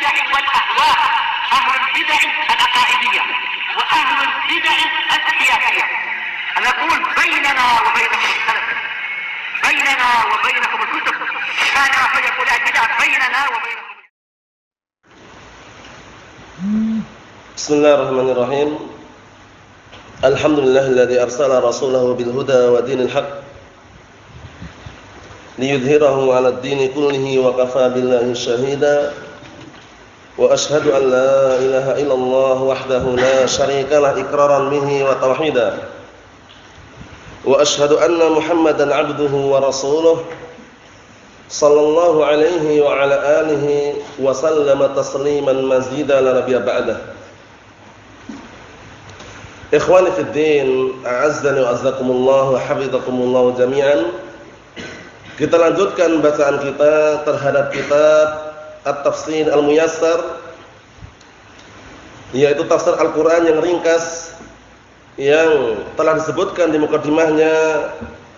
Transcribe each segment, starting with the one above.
البدع والأهواء، أهل البدع العقائدية وأهل البدع السياسية. نقول بيننا وبينكم السلف، بيننا وبينكم الكتب، كان فيقول البدع بيننا وبينكم. بسم الله الرحمن الرحيم. الحمد لله الذي أرسل رسوله بالهدى ودين الحق ليظهره على الدين كله وكفى بالله شهيدا، وأشهد أن لا إله إلا الله وحده لا شريك له إقرارا به وتوحيدا، وأشهد أن محمدا عبده ورسوله صلى الله عليه وعلى آله وسلم تسليما مزيدا لا نبي بعده. Ikhwani fid din, a'azzani wa azzakumullah wa hafizakumullah jami'an. Kita lanjutkan bacaan kita terhadap kitab At-Tafsir Al-Muyassar, yaitu tafsir Al-Qur'an yang ringkas yang telah disebutkan di mukadimahnya.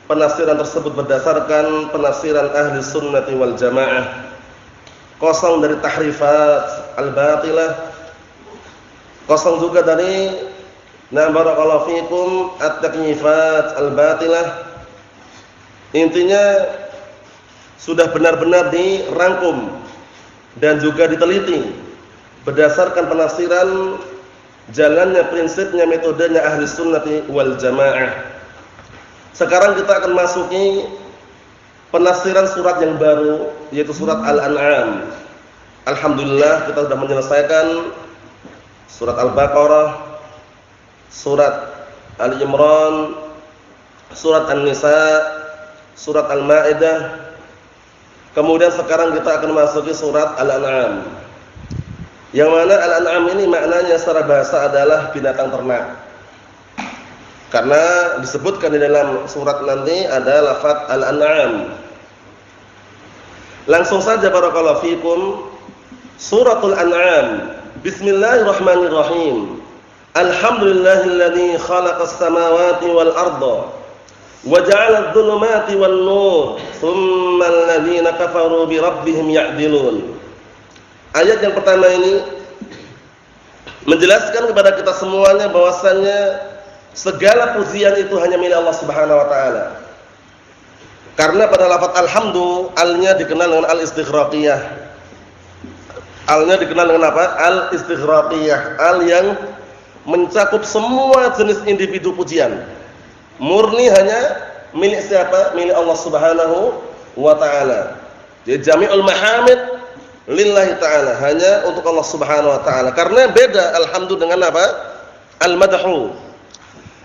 Penafsiran tersebut berdasarkan penafsiran ahli sunnati wal jamaah, kosong dari tahrifat al-batilah, kosong juga dari barakallahu fikum at-takyifat al-batilah. Intinya sudah benar-benar dirangkum dan juga diteliti berdasarkan penafsiran jalannya, prinsipnya, metodenya ahli sunnati wal jamaah. Sekarang kita akan masuki penafsiran surat yang baru, yaitu surat Al-An'am. Alhamdulillah kita sudah menyelesaikan surat Al-Baqarah, surat Ali Imran, surat An-Nisa, surat Al-Maidah. Kemudian sekarang kita akan masuki surat Al-An'am. Yang mana Al-An'am ini maknanya secara bahasa adalah binatang ternak. Karena disebutkan di dalam surat nanti ada lafaz Al-An'am. Langsung saja barakallahu fikum, suratul An'am. Bismillahirrahmanirrahim. Alhamdulillahilladzi khalaqas samawati wal arda wa ja'ala adh-dhulumati wan nur, tsummal ladzina kafaru bi rabbihim ya'dilun. Ayat yang pertama ini menjelaskan kepada kita semuanya bahwasannya segala pujian itu hanya milik Allah Subhanahu wa taala. Karena pada lafaz alhamdu, alnya dikenal dengan al-istighraqiyah. Alnya dikenal dengan apa? Al-istighraqiyah, al yang mencakup semua jenis individu pujian. Murni hanya milik siapa? Milik Allah Subhanahu wa taala. Jadi jami'ul mahamid lillahi ta'ala, hanya untuk Allah Subhanahu wa taala. Karena beda alhamdu dengan apa? Al-madhu.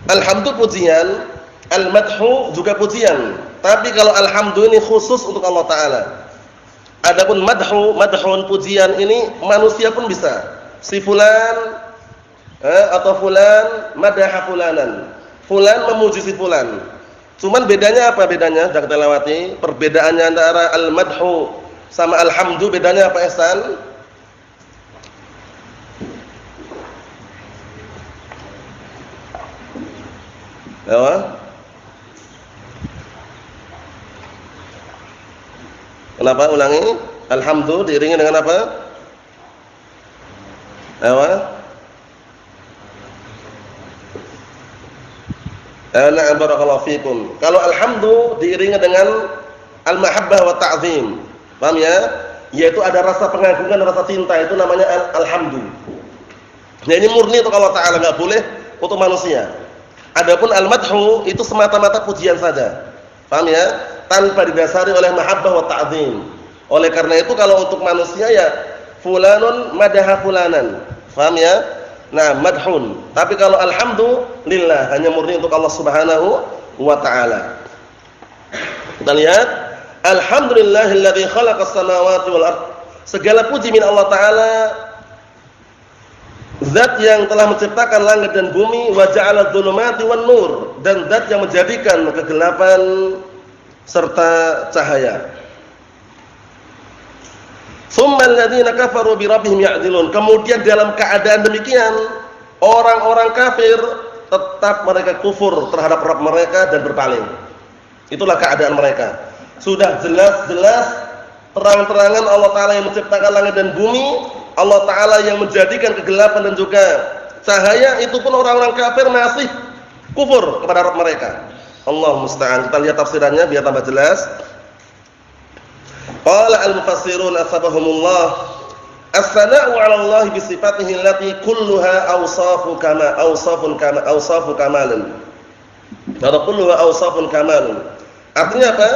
Alhamdu pujian, al-madhu juga pujian. Tapi kalau alhamdu ini khusus untuk Allah taala. Adapun madhun pujian ini manusia pun bisa. Si fulan atau fulan madaha fulanan. Fulan memuji si fulan. Cuman bedanya apa bedanya? Sudah kita lewati. Perbedaannya antara al-madhu sama alhamdu, bedanya apa Ihsan? Ya. Kenapa ulangi? Alhamdu diiringi dengan apa? Na'am barakallahu fikum. Kalau alhamdu diiringi dengan al-mahabbah wa ta'zim. Paham ya? Yaitu ada rasa pengagungan, rasa cinta, itu namanya alhamdu. Nah ini murni untuk Allah taala, enggak boleh untuk manusia. Adapun al-madhu itu semata-mata pujian saja. Paham ya? Tanpa didasari oleh mahabbah wa ta'zim. Oleh karena itu kalau untuk manusia ya fulanun madaha fulanan. Paham ya? Nah, madhun. Tapi kalau alhamdulillah hanya murni untuk Allah Subhanahu wa taala. Kita lihat, alhamdulillahilladzi khalaqas samawati wal ardh. Segala puji milik Allah taala, zat yang telah menciptakan langit dan bumi, wa ja'ala adh-dhulumati wan nur, dan zat yang menjadikan kegelapan serta cahaya. Tsummal ladzina kafaru bi rabbihim ya'dilun. Kemudian dalam keadaan demikian, orang-orang kafir tetap mereka kufur terhadap Rabb mereka dan berpaling. Itulah keadaan mereka. Sudah jelas-jelas terang-terangan Allah Ta'ala yang menciptakan langit dan bumi, Allah Ta'ala yang menjadikan kegelapan dan juga cahaya, itu pun orang-orang kafir masih kufur kepada Rabb mereka. Allah musta'an. Kita lihat tafsirannya biar tambah jelas. Qala al-mufassirun asbahumullah, as-sana'u 'ala Allah bi sifatihi allati kulluha awsafu kamalin. Atau kulluha awsafun kamalun. Artinya apa?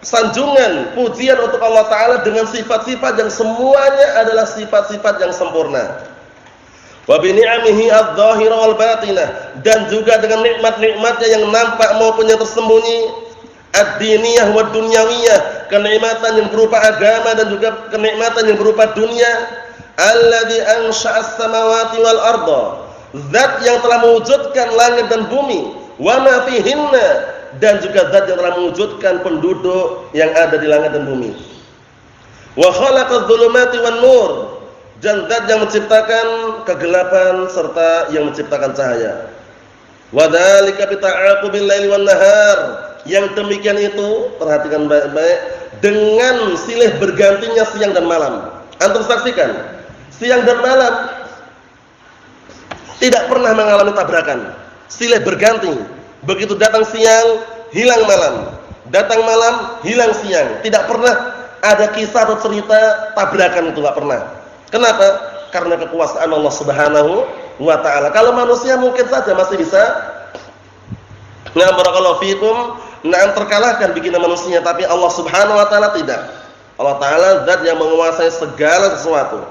Sanjungan, pujian untuk Allah Ta'ala dengan sifat-sifat yang semuanya adalah sifat-sifat yang sempurna. Wa bi ni'amihi adh-dhahira wal batinah, dan juga dengan nikmat-nikmatnya yang nampak maupun yang tersembunyi, ad-diniyah wa dunyawiyah, kenikmatan yang berupa agama dan juga kenikmatan yang berupa dunia. Alladzi ansha'as samawati wal arda, zat yang telah mewujudkan langit dan bumi, wa ma fihinna, dan juga zat yang telah mewujudkan penduduk yang ada di langit dan bumi. Wa khalaqadz dzulumati wan nur, dan zat yang menciptakan kegelapan serta yang menciptakan cahaya. Wa dzalika bi ta'aqubil laili wan nahar, yang demikian itu, perhatikan baik-baik, dengan silih bergantinya siang dan malam. Antum saksikan, siang dan malam tidak pernah mengalami tabrakan, silih berganti. Begitu datang siang, hilang malam, datang malam, hilang siang. Tidak pernah ada kisah atau cerita tabrakan, itu enggak pernah. Kenapa? Karena kekuasaan Allah Subhanahu wa Ta'ala. Kalau manusia mungkin saja masih bisa, nah barakallahu fikum, terkalahkan bikinan manusia, tapi Allah Subhanahu wa Ta'ala tidak. Allah Ta'ala zat yang menguasai segala sesuatu.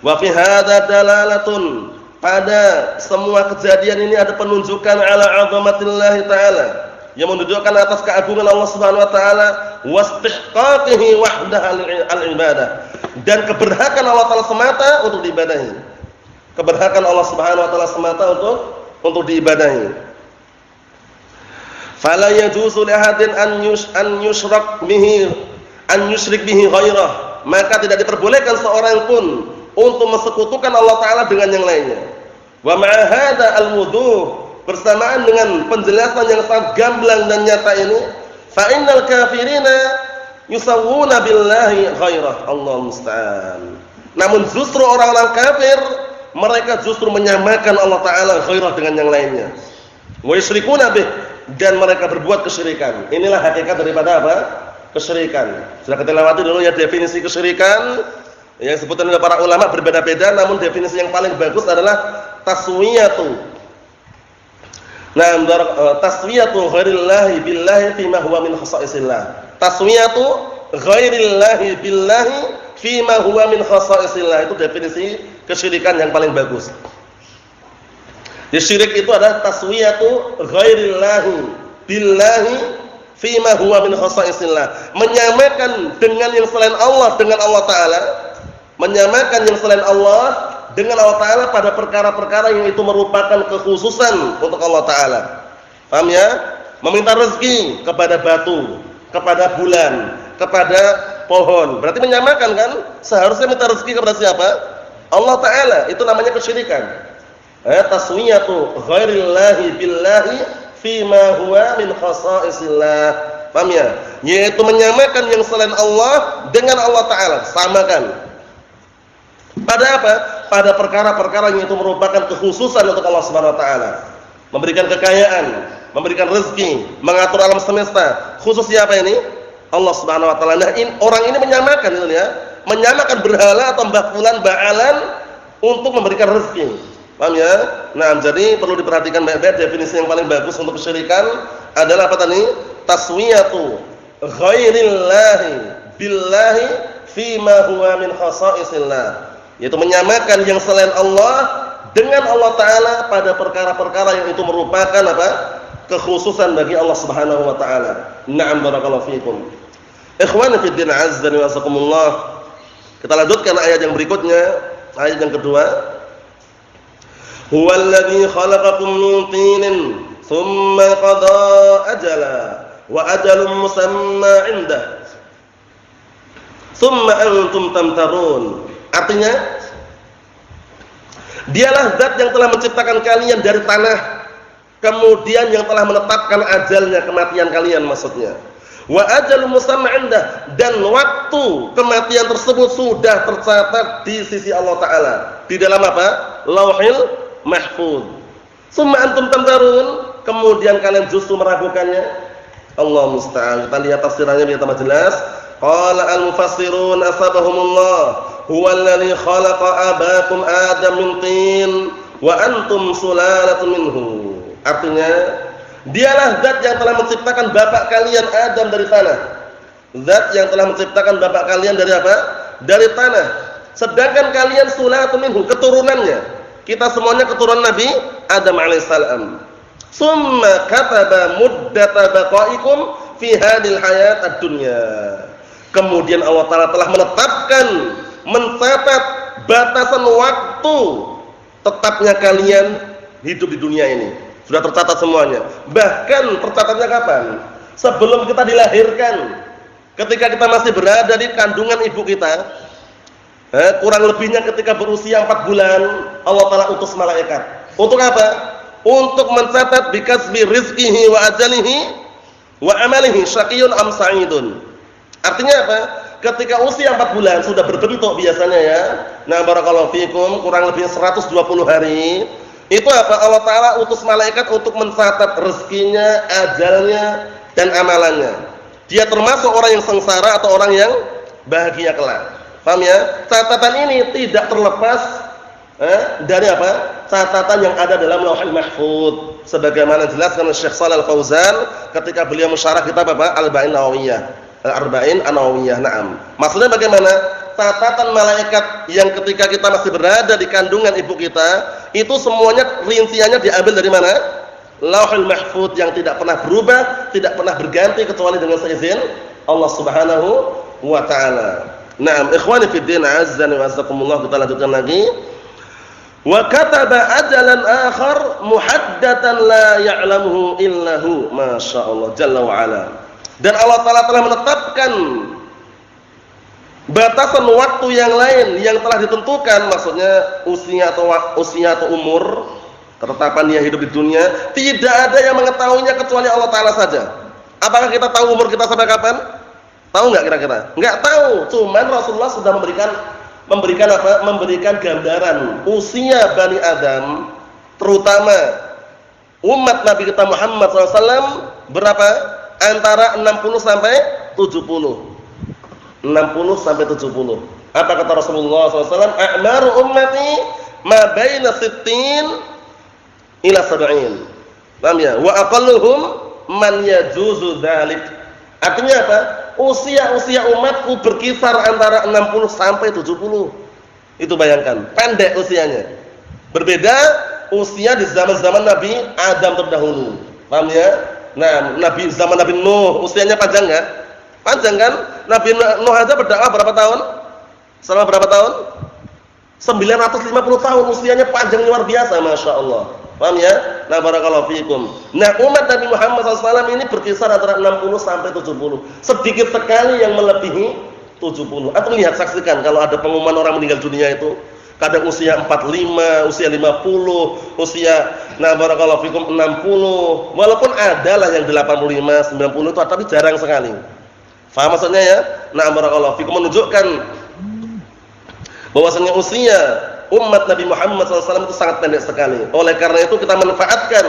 Wa fi hadza dalalatun, pada semua kejadian ini ada penunjukan ala 'azamatillahi ta'ala, yang menunjukkan atas keagungan Allah Subhanahu wa Ta'ala, wastihqaqihi wahdahu al-ibadah, dan keberhakan Allah Ta'ala semata untuk diibadahi. Keberhakan Allah Subhanahu wa Ta'ala semata untuk diibadahi. Fala yajuzu li ahadin an yusyrik bihi ghairah, maka tidak diperbolehkan seorang pun untuk mensekutukan Allah Ta'ala dengan yang lainnya. Wa ma'a hadza al-wuduh, bersamaan dengan penjelasan yang sangat gamblang dan nyata ini, fa innal kafirina yusawwuna billahi ghairah. Allah musta'an. Namun justru orang-orang kafir, mereka justru menyamakan Allah Ta'ala ghairah dengan yang lainnya. Wa yusyrikuna bih, dan mereka berbuat kesyirikan. Inilah hakikat daripada apa? Kesyirikan. Sudah kita lewati dulu ya definisi kesyirikan. Yang disebutkan oleh para ulama berbeda-beda, namun definisi yang paling bagus adalah taswiyatu. Nah, taswiyatu ghairillahi billahi fima huwa min khasa'isillah. Taswiyatu ghairillahi billahi fima huwa min khasa'isillah. Itu definisi kesyirikan yang paling bagus. Jadi syirik itu adalah taswiyatu ghairillahi billahi fima huwa min khasa'isillah. Menyamakan dengan yang selain Allah dengan Allah Ta'ala. Menyamakan yang selain Allah dengan Allah Ta'ala pada perkara-perkara yang itu merupakan kekhususan untuk Allah Ta'ala. Paham ya? Meminta rezeki kepada batu, kepada bulan, kepada pohon. Berarti menyamakan kan? Seharusnya minta rezeki kepada siapa? Allah Ta'ala. Itu namanya kesyirikan. Taswiyatu ghairillahi billahi fima huwa min khasa'isillah. Paham ya? Yaitu menyamakan yang selain Allah dengan Allah Ta'ala. Samakan. Pada apa? Pada perkara-perkara yang itu merupakan kekhususan untuk Allah Subhanahu wa Ta'ala. Memberikan kekayaan, memberikan rezeki, mengatur alam semesta. Khusus siapa ini? Allah Subhanahu wa Ta'ala. Nah, orang ini menyamakan itu ya. Menyamakan berhala atau mbah fulan, ba'alan untuk memberikan rezeki. Paham ya? Nah, jadi perlu diperhatikan baik-baik, definisi yang paling bagus untuk kesyirikan adalah apa tadi? Taswiyatu ghairillahi billahi fima huwa min khasa'isillah. Yaitu menyamakan yang selain Allah dengan Allah Ta'ala pada perkara-perkara yang itu merupakan apa? Kekhususan bagi Allah Subhanahu wa Ta'ala. Na'am barakallahu fikum. Ikhwani fid din, azza wa jazakumullah. Kita lanjutkan ayat yang berikutnya, ayat yang kedua. Huwallazi khalaqakum min tinin tsumma qada ajala wa ajalun musamma 'indah tsumma antum tamtarun. Artinya, dialah zat yang telah menciptakan kalian dari tanah, kemudian yang telah menetapkan ajalnya, kematian kalian maksudnya. Wa ajalun musamma 'indah, dan waktu kematian tersebut sudah tercatat di sisi Allah taala. Di dalam apa? Lauhil Mahfuz. Summa antum tamtarun, kemudian kalian justru meragukannya. Allah musta'an. Kita lihat tafsirannya biar tambah jelas. Qala al-mufassirun asabahumullah huwa alladhi khalaqa abakum Adam min tin wa antum sulalatun minhu. Artinya, dialah zat yang telah menciptakan bapak kalian Adam dari tanah. Zat yang telah menciptakan bapak kalian dari apa? Dari tanah. Sedangkan kalian sulalatun minhu, keturunannya. Kita semuanya keturunan Nabi Adam alaihissalam. Summa kataba muddata baqaikum fi hadhil hayat ad-dunya. Kemudian Allah Ta'ala telah mencatat batasan waktu tetapnya kalian hidup di dunia ini. Sudah tercatat semuanya. Bahkan tercatatnya kapan? Sebelum kita dilahirkan. Ketika kita masih berada di kandungan ibu kita, kurang lebihnya ketika berusia 4 bulan, Allah Ta'ala utus malaikat. Untuk apa? Untuk mencatat bikasbi rizqihi wa ajalihi wa amalihi syaqiyun am sa'idun. Artinya apa? Ketika usia 4 bulan sudah berbentuk biasanya ya. Nah, barakallahu fikum, kurang lebih 120 hari. Itu apa? Allah Ta'ala utus malaikat untuk mencatat rezekinya, ajalnya, dan amalannya. Dia termasuk orang yang sengsara atau orang yang bahagia kelak. Paham ya? Catatan ini tidak terlepas dari apa? Catatan yang ada dalam Lauhul Mahfuz. Sebagaimana dijelaskan oleh Syekh Shalal Al-Fauzan ketika beliau mensyarah kitab apa? Al-Arba'in Nawawiyah. Al-Arba'in An-Nawawiyah. Naam. Maksudnya bagaimana? Catatan malaikat yang ketika kita masih berada di kandungan ibu kita, itu semuanya rinciannya diambil dari mana? Lauhul Mahfuz yang tidak pernah berubah, tidak pernah berganti kecuali dengan seizin Allah Subhanahu wa taala. Naam, ikhwani fid din, azza wa jazakumullah. Kita lanjutkan lagi. Wa kataba ajalan akhar muhaddatan la ya'lamuhu illa hu. Masyaallah jalla wa ala. Dan Allah Ta'ala telah menetapkan batasan waktu yang lain yang telah ditentukan, maksudnya usia atau umur, ketetapan dia hidup di dunia, tidak ada yang mengetahuinya kecuali Allah Ta'ala saja. Apakah kita tahu umur kita sampai kapan? Tahu enggak kira-kira? Enggak tahu. Cuman Rasulullah sudah memberikan apa? Memberikan gambaran usia Bani Adam, terutama umat Nabi kita Muhammad SAW, berapa? Antara 60 sampai 70. 60 sampai 70. Apa kata Rasulullah SAW? A'maru ummati ma baina 60 ila 70. Paham ya? Wa aqalluhum man yajuzu dzalik. Artinya apa? Usia umatku berkisar antara 60 sampai 70. Itu bayangkan, pendek usianya. Berbeda usia di zaman-zaman Nabi Adam terdahulu. Paham ya? Nah, zaman Nabi Nuh usianya panjang enggak? Panjang kan? Nabi Nuh aja berdakwah berapa tahun? Selama berapa tahun? 950 tahun, usianya panjang luar biasa, Masya Allah. Paham ya? Nah, barakallahu fiikum. Nah, umat Nabi Muhammad SAW ini berkisar antara 60 sampai 70. Sedikit sekali yang melebihi 70. Atau lihat, saksikan kalau ada pengumuman orang meninggal dunia itu, kadang usia 45, usia 50, usia, nah barakallahu fikum, 60. Walaupun ada lah yang 85, 90 itu, tapi jarang sekali. Faham maksudnya ya? Nah, barakallahu fikum, menunjukkan bahwasanya usia umat Nabi Muhammad SAW itu sangat pendek sekali. Oleh karena itu kita manfaatkan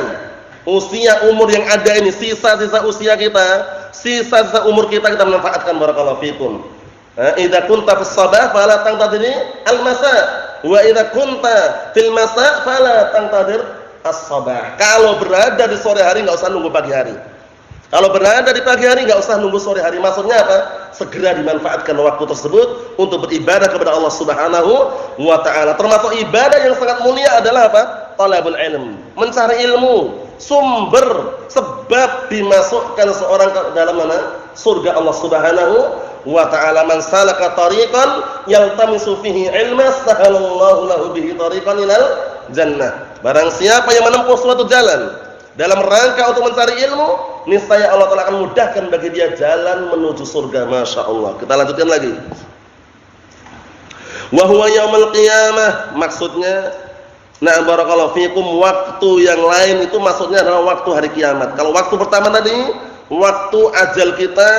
usia umur yang ada ini, sisa-sisa usia kita, sisa-sisa umur kita manfaatkan, barakallahu fikum. Idza kunta fis sabah fala tangtadiri al-masa, wa idza kunta fil masa fala tangtadir as-sabah. Kalau berada di sore hari enggak usah nunggu pagi hari. Kalau berada di pagi hari enggak usah nunggu sore hari. Maksudnya apa? Segera dimanfaatkan waktu tersebut untuk beribadah kepada Allah Subhanahu wa taala. Termasuk ibadah yang sangat mulia adalah apa? Talabul ilm, mencari ilmu, sumber sebab dimasukkan seorang ke dalam mana? Surga Allah Subhanahu wa ta'ala. Man salaka tariqan yaltamisu fihi ilma sahalallahu lahu bihi tariqan ilal jannah. Barang siapa yang menempuh suatu jalan dalam rangka untuk mencari ilmu, niscaya Allah Ta'ala akan mudahkan bagi dia jalan menuju surga. Masya Allah. Kita lanjutkan lagi. Wa huwa yaumul qiyamah, maksudnya, nah barakallahu fiikum, waktu yang lain itu maksudnya adalah waktu hari kiamat. Kalau waktu pertama tadi waktu ajal kita,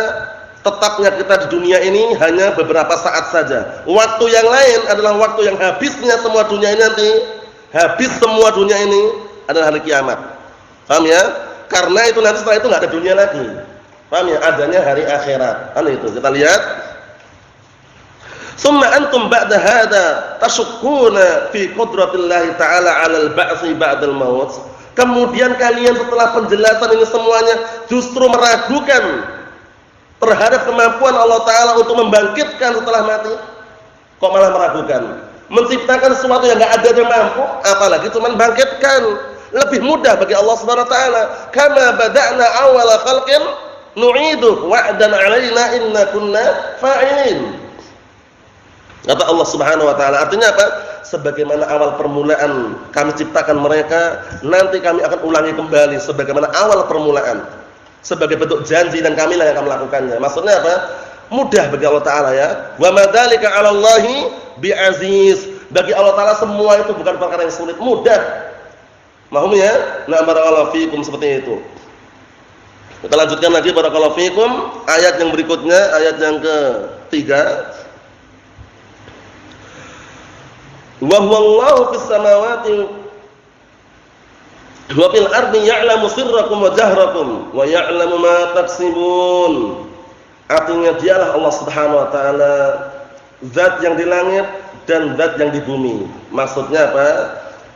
tetapnya kita di dunia ini hanya beberapa saat saja. Waktu yang lain adalah waktu yang habisnya semua dunia ini nanti. Habis semua dunia ini adalah hari kiamat. Paham ya? Karena itu nanti setelah itu nggak ada dunia lagi. Paham ya? Adanya hari akhirat. Itu kita lihat. Summa antum ba'da hada tashukkuna fi qudratillahi ta'ala 'alal ba'tsi ba'dal maut. Kemudian kalian setelah penjelasan ini semuanya justru meragukan terhadap kemampuan Allah Ta'ala untuk membangkitkan setelah mati. Kok malah meragukan? Menciptakan sesuatu yang enggak ada yang mampu, apalagi cuma bangkitkan. Lebih mudah bagi Allah Subhanahu wa taala. Kama bada'na awwala khalqin nu'iduhu wa'dan 'alaina inna kunna fa'ilin. Kata Allah Subhanahu wa taala, artinya apa? Sebagaimana awal permulaan kami ciptakan mereka, nanti kami akan ulangi kembali sebagaimana awal permulaan. Sebagai bentuk janji dan kamilah yang akan melakukannya. Maksudnya apa? Mudah bagi Allah Ta'ala ya. Wa madzalika 'ala Allahi bi'aziz. Bagi Allah Ta'ala semua itu bukan perkara yang sulit, mudah. Mahum ya? Nah, barakallahu fikum seperti itu. Kita lanjutkan lagi barakallahu fikum ayat yang berikutnya, ayat yang ketiga. Wa huwallahu fis samawati wa fil ardi ya'lamu sirrakum wa jahrakum wa ya'lamu ma taksibun. Artinya dialah Allah Subhanahu wa taala, zat yang di langit dan zat yang di bumi. Maksudnya apa?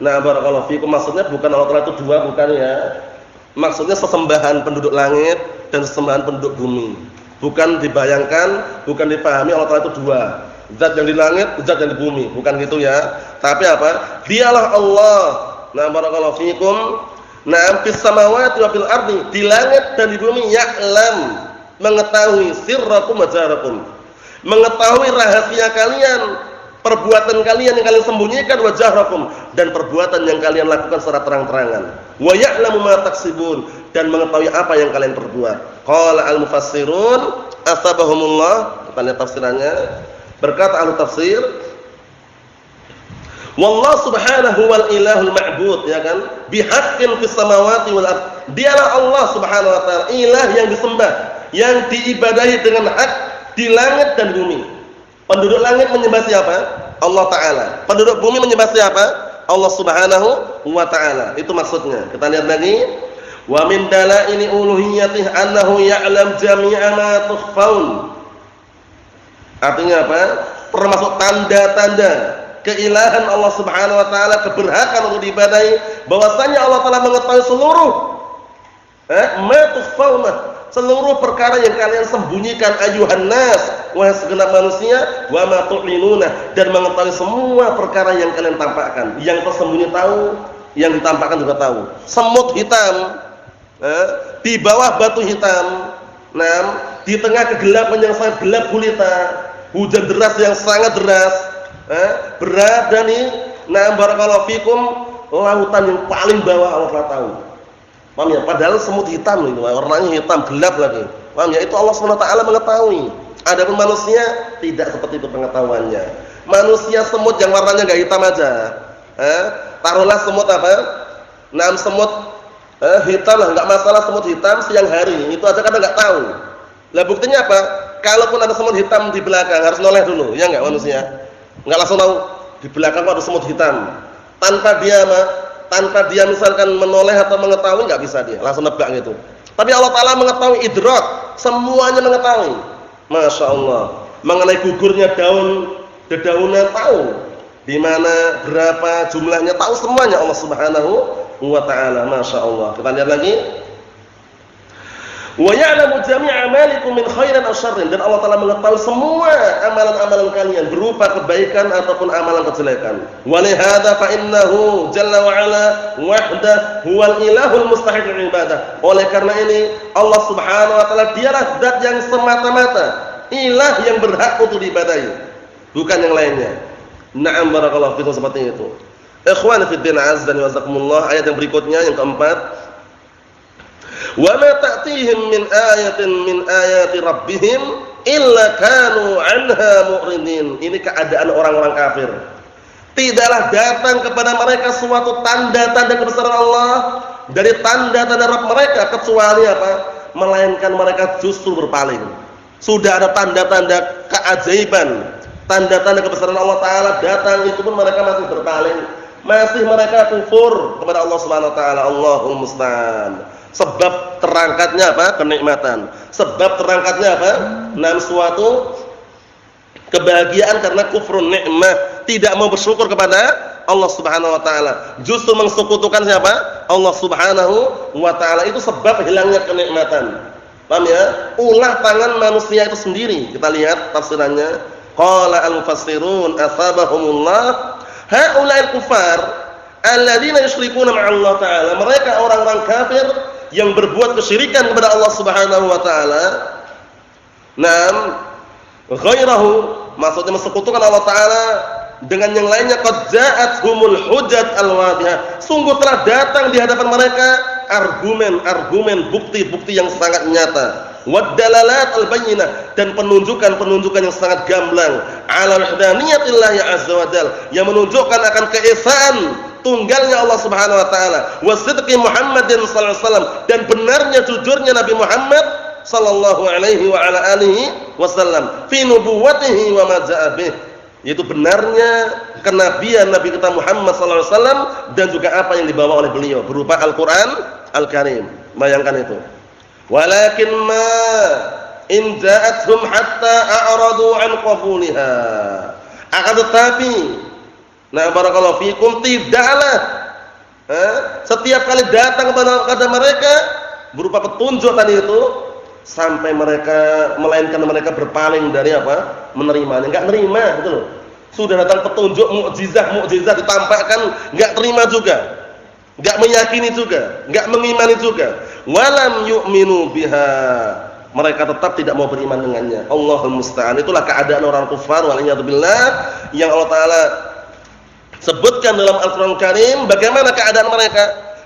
Nah, barakallahu fikum, maksudnya bukan Allah Taala itu dua, bukan ya. Maksudnya sesembahan penduduk langit dan sesembahan penduduk bumi. Bukan dibayangkan, bukan dipahami Allah Taala itu dua. Zat yang di langit, zat yang di bumi, bukan gitu ya. Tapi apa? Dialah Allah. Nah, barakallahu fikum. Nah, fis samawati wa fil ardi, di langit dan di bumi, ya'lam, mengetahui sirrakum wa jahrakum. Mengetahui rahasia kalian, perbuatan kalian yang kalian sembunyikan, wa jahrakum, dan perbuatan yang kalian lakukan secara terang-terangan. Wa ya'lamu ma taksibun, dan mengetahui apa yang kalian perbuat. Qala al-mufassirun asabahumullah, kita lihat tafsirannya. Berkata ahli tafsir, wallahu subhanahu wal ilahul ma'bud, ya kan? Bihaqqin fis samawati wal ard. Dialah Allah Subhanahu wa taala, ilah yang disembah, yang diibadahi dengan hak di langit dan bumi. Penduduk langit menyembah siapa? Allah Ta'ala. Penduduk bumi menyembah siapa? Allah Subhanahu wa ta'ala. Itu maksudnya. Kita lihat lagi. Wa min dalaili uluhiyyatihi annahu ya'lam jami'a ma tukhfaun. Artinya apa? Termasuk tanda-tanda keilahan Allah Subhanahu wa ta'ala, keberhakan untuk diibadahi, bahwasanya Allah Ta'ala mengetahui seluruh ma tukhfaun, seluruh perkara yang kalian sembunyikan ayuhan nas, wahai segenap manusia, wa ma tu'linuna, dan mengetahui semua perkara yang kalian tampakkan. Yang tersembunyi tahu, yang ditampakkan juga tahu. Semut hitam di bawah batu hitam, di tengah kegelapan yang sangat gelap gulita, hujan deras yang sangat deras, berada di barakallahu fikum, lautan yang paling bawah Allah Ta'ala tahu. Paham ya? Padahal semut hitam itu, warnanya hitam, gelap lagi. Paham ya? Itu Allah SWT mengetahui. Adapun manusia tidak seperti itu pengetahuannya. Manusia semut yang warnanya enggak hitam aja. Taruhlah semut apa? Semut hitam lah, enggak masalah semut hitam siang hari. Itu aja kan enggak tahu. Lah buktinya apa? Kalaupun ada semut hitam di belakang harus noleh dulu, ya enggak manusia? Enggak langsung tahu di belakang kok ada semut hitam. Tanpa dia misalkan menoleh atau mengetahui, nggak bisa dia langsung nebak gitu. Tapi Allah Ta'ala mengetahui, idrak, semuanya mengetahui. Masya Allah. Mengenai gugurnya daun, dedaunan tahu, di mana, berapa jumlahnya, tahu semuanya Allah Subhanahu wa ta'ala. Masya Allah. Kita lihat lagi. Wa ya'lamu jami'a amalikum min khairin aw syarrin, dan Allah Ta'ala mengetahui semua amalan-amalan kalian berupa kebaikan ataupun amalan kejelekan. Wa li hadza fa innahu jalla wa ala wahda huwal ilahul mustahiq lil ibadah. Oleh karena ini Allah Subhanahu wa taala dialah zat yang semata-mata ilah yang berhak untuk diibadahi, bukan yang lainnya. Na'am barakallahu fikum, seperti itu. Ikhwani fid din, azza wa jazakumullah. Ayat yang berikutnya yang keempat. Wa ma ta'tihim min ayatin min ayati rabbihim illa kanu 'anha mu'ridin. Ini keadaan orang-orang kafir. Tidaklah datang kepada mereka suatu tanda-tanda kebesaran Allah dari tanda-tanda Rabb mereka, kecuali apa? melainkan mereka justru berpaling. Sudah ada tanda-tanda keajaiban, tanda-tanda kebesaran Allah Ta'ala datang, itu pun mereka masih berpaling, masih mereka kufur kepada Allah Subhanahu Wa Ta'ala. Allahul musta'an. Sebab terangkatnya apa? Kenikmatan. Sebab terangkatnya apa? Suatu kebahagiaan karena kufrun nikmah, tidak mau bersyukur kepada Allah Subhanahu Wa Ta'ala, justru mensekutukan siapa? Allah Subhanahu Wa Ta'ala. Itu sebab hilangnya kenikmatan. Paham ya? Ulah tangan manusia itu sendiri. Kita lihat tafsirannya. Qala al-mufassirun asabahumullah haula'il kufar alladzina yusyrikuna ma'allah ta'ala. Mereka orang-orang kafir yang berbuat kesyirikan kepada Allah Subhanahu Wa Ta'ala. Ghairahu, maksudnya mensekutukan Allah Ta'ala dengan yang lainnya. Qad ja'athumul hujjat al-wadihah. Sungguh telah datang di hadapan mereka argumen-argumen, bukti-bukti yang sangat nyata. Waddalalat al-bayyinah, dan penunjukan-penunjukan yang sangat gamblang. Ala wahdaniyatillahi azza wa jalla, yang menunjukkan akan keesaan tunggalnya Allah Subhanahu Wa Ta'ala. Wa sidqi Muhammadin sallallahu alaihi wasallam, dan benarnya jujurnya Nabi Muhammad sallallahu alaihi wa ala alihi wasallam fi nubuwwatihi wa ma ja'a bih, yaitu benarnya kenabian Nabi kita Muhammad sallallahu alaihi wasallam dan juga apa yang dibawa oleh beliau berupa Al-Qur'an Al-Karim. Bayangkan itu. Walakin ma in ja'atuhum hatta a'radu an qabuliha. Akan tetapi, barakallahu fikum, tidaklah setiap kali datang kepada mereka berupa petunjuk tadi itu, sampai mereka, melainkan mereka berpaling dari apa? Menerimanya. Enggak nerima, gitu loh. Sudah datang petunjuk, mukjizat ditampakkan, enggak terima juga. Enggak meyakini juga, enggak mengimani juga. Walam yu'minu biha. Mereka tetap tidak mau beriman dengannya. Allahul musta'an. Itulah keadaan orang kufar waliyadzubillah yang Allah Ta'ala sebutkan dalam Al-Qur'an Karim. Bagaimana keadaan mereka?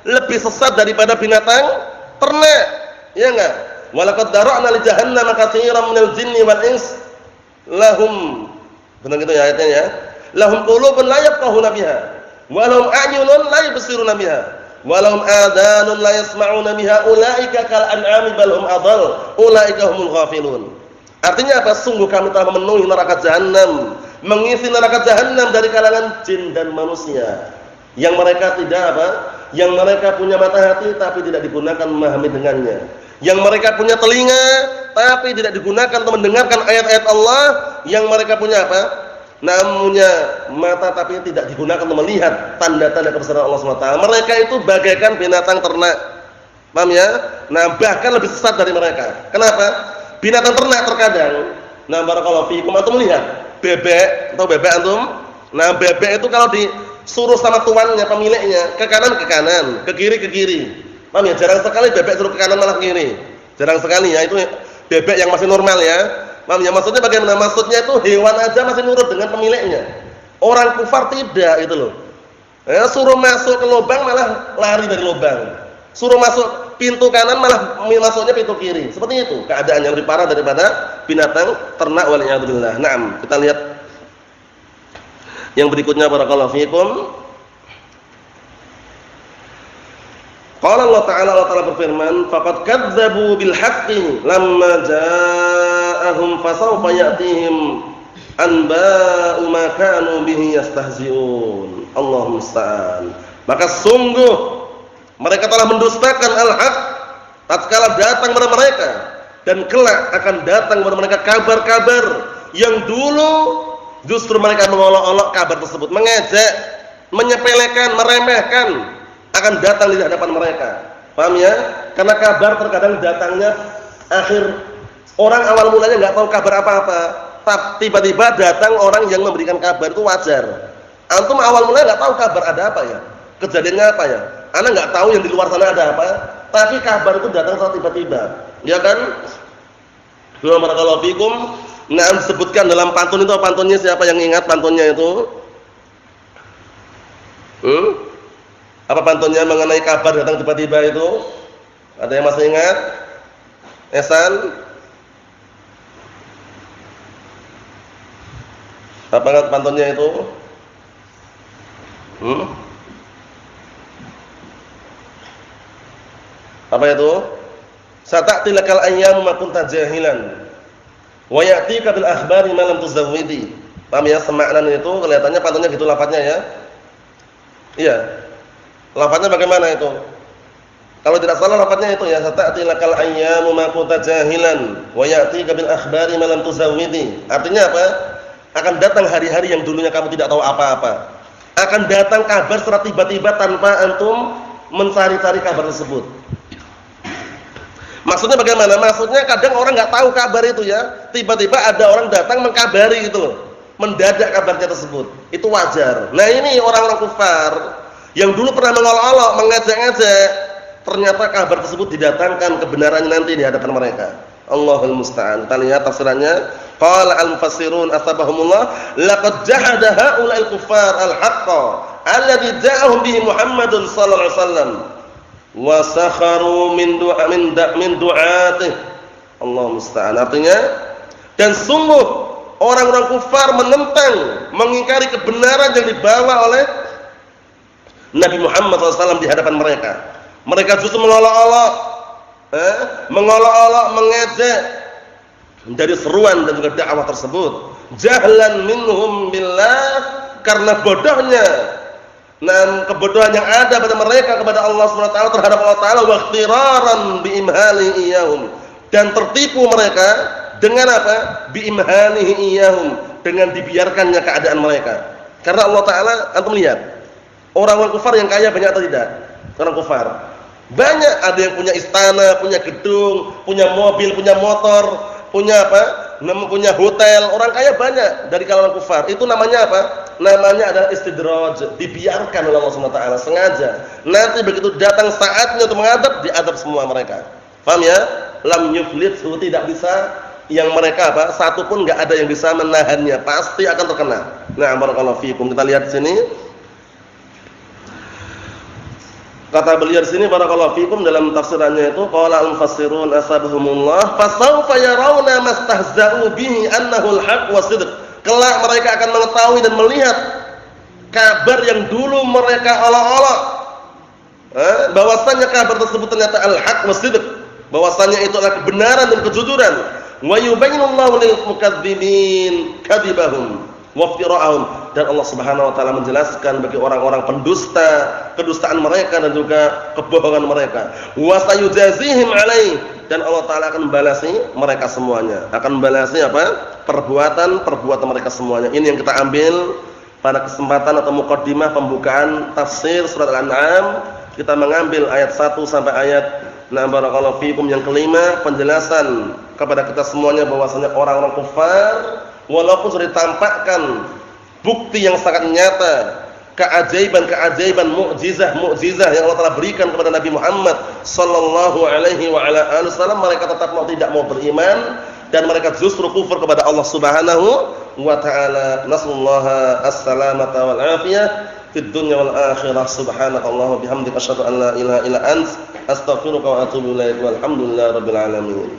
Lebih sesat daripada binatang ternak. Ya enggak? Walaqad dara'na li jahannama katsiran minal jinni wal ins lahum, benar gitu ya ayatnya ya. Lahum qulubun la yafqahuna biha wa lahum a'yunun la yubsiruna biha wa lahum adhanun la yasma'una biha ulaika kal an'ami bal hum adall ulaika humul ghafilun. Artinya apa? Sungguh kami telah memenuhi neraka jahanam, mengisi neraka jahanam dari kalangan jin dan manusia yang mereka tidak apa? Yang mereka punya mata hati tapi tidak digunakan memahami dengannya. Yang mereka punya telinga tapi tidak digunakan untuk mendengarkan ayat-ayat Allah. Yang mereka punya apa? Punya mata tapi tidak digunakan untuk melihat tanda-tanda kebesaran Allah SWT. Mereka itu bagaikan binatang ternak. Paham ya? Bahkan lebih sesat dari mereka. Kenapa? Binatang ternak terkadang, barakallahu fiikum, antum melihat bebek atau bebek antum. Bebek itu kalau disuruh sama tuannya, pemiliknya, ke kanan, ke kiri. Paham ya? Jarang sekali bebek suruh ke kanan malah ke kiri. Jarang sekali ya, itu bebek yang masih normal ya. Paham ya? Maksudnya bagaimana? Maksudnya itu hewan aja masih nurut dengan pemiliknya. Orang kufar tidak, itu loh. Suruh masuk ke lubang malah lari dari lubang. Suruh masuk pintu kanan malah masuknya pintu kiri. Seperti itu. Keadaan yang lebih parah daripada binatang ternak waliyadzubillah. Naam, kita lihat yang berikutnya, barakallahu fiikum. Qala Allah Ta'ala berfirman, faqad kadzdzabu bil haqqi lamma ja'ahum fasawfa ya'tihim anba'u ma kanu bihi yastahzi'un. Allahumma musta'an. Maka sungguh mereka telah mendustakan al-haq tatkala datang kepada mereka, dan kelak akan datang kepada mereka kabar-kabar yang dulu justru mereka mengolok-olok kabar tersebut, mengejek, menyepelekan, meremehkan, akan datang di hadapan mereka. Paham ya? Karena kabar terkadang datangnya akhir. Orang awal mulanya enggak tahu kabar apa-apa, tiba-tiba datang orang yang memberikan kabar, itu wajar. Antum awal mulanya enggak tahu kabar ada apa ya? Kejadiannya apa ya? Anda enggak tahu yang di luar sana ada apa, tapi kabar itu datang secara tiba-tiba. Ya kan? Barakallahu fikum. Disebutkan dalam pantun itu, pantunnya siapa yang ingat pantunnya itu? Apa pantunnya mengenai kabar datang tiba-tiba itu? Ada yang masih ingat? Ehsan? Apa pantunnya itu? Apa itu? Sata'ti lakal ayyamu ma kunta jahilan wa ya'tika bil akhbari ma lam tuzawwidi. Paham ya semakna itu kelihatannya pantunnya gitu lafadznya ya. Iya. Lafadznya bagaimana itu? Kalau tidak salah lafadznya itu ya, sata'ti lakal ayyamu ma kunta jahilan wa ya'tika bil akhbari ma lam tuzawwidi. Artinya apa? Akan datang hari-hari yang dulunya kamu tidak tahu apa-apa. Akan datang kabar secara tiba-tiba tanpa antum mencari-cari kabar tersebut. Maksudnya bagaimana? Maksudnya kadang orang enggak tahu kabar itu ya. Tiba-tiba ada orang datang mengkabari gitu loh. Mendadak kabarnya tersebut. Itu wajar. Nah, ini orang-orang kufar yang dulu pernah mengolok-olok, mengajak-ngajak, ternyata kabar tersebut didatangkan kebenarannya nanti di hadapan mereka. Allahul musta'an. Kita lihat tafsirannya. Qala al-mufassirun asbahumullah laqad jahada haula'il kuffar al-haqqa alladhi ja'ahum bihi Muhammadun sallallahu alaihi wasallam wa sakharu min du'atih. Allahul musta'an. Artinya, dan sungguh orang-orang kufar menentang, mengingkari kebenaran yang dibawa oleh Nabi Muhammad SAW di hadapan mereka. Mereka justru mengolok-olok, mengejek dari seruan dan juga dakwah tersebut. Jahlan minhum billah, karena bodohnya, kebodohan yang ada pada mereka kepada Allah SWT terhadap Allah Taala, wa ikhtiraran bi imhali iyahum, dan tertipu mereka dengan apa? Biimhanihi iyahum, dengan dibiarkannya keadaan mereka. Karena Allah Taala, antum lihat, orang-orang kufar yang kaya banyak atau tidak? Orang kufar banyak, ada yang punya istana, punya gedung, punya mobil, punya motor, punya apa? Punya hotel. Orang kaya banyak dari kalangan kufar. Itu namanya apa? Namanya adalah istidraj, dibiarkan oleh Allah Subhanahu wa taala sengaja. Nanti begitu datang saatnya untuk mengadab, diadab semua mereka. Paham ya? Lam yuflithu, tidak bisa yang mereka apa? Satu pun enggak ada yang bisa menahannya, pasti akan terkena. Nah, barakallahu fiikum. Kita lihat di sini. Kata beliau di sini barakallahu fiikum dalam tafsirannya itu qala al-mufassirun asbahumullah fasawfa yarawna mastahza'u bihi annahu al-haq wa sidq. Kelak mereka akan mengetahui dan melihat kabar yang dulu mereka olok-olok. Bahwasanya kabar tersebut ternyata al-haq wa sidq. Bahwasanya itu adalah kebenaran dan kejujuran. Wa yubayyinullahu lil mukadzibin kadzibahum wa iftira'ahum, dan Allah Subhanahu wa taala menjelaskan bagi orang-orang pendusta kedustaan mereka dan juga kebohongan mereka. Wa sayujazihim alaihi, dan Allah taala akan membalasi mereka semuanya. Akan membalasi apa? Perbuatan mereka semuanya. Ini yang kita ambil pada kesempatan atau muqaddimah pembukaan tafsir surat Al-An'am. Kita mengambil ayat 1 sampai ayat barakallahu fiikum yang kelima, penjelasan kepada kita semuanya bahwasanya orang-orang kufar walaupun sudah ditampakkan bukti yang sangat nyata, keajaiban-keajaiban, mukjizah yang Allah telah berikan kepada Nabi Muhammad sallallahu alaihi wa ala alihi wasallam, mereka tetap tidak mau beriman dan mereka justru kufur kepada Allah Subhanahu wa taala. Nasallaha as-salamata wal afiyah fid dunya wal akhirah. Subhanakallahumma bihamdika asyhadu an la ilaha illa anta astaghfiruka wa atubu ilaik. Walhamdulillahirabbil alamin.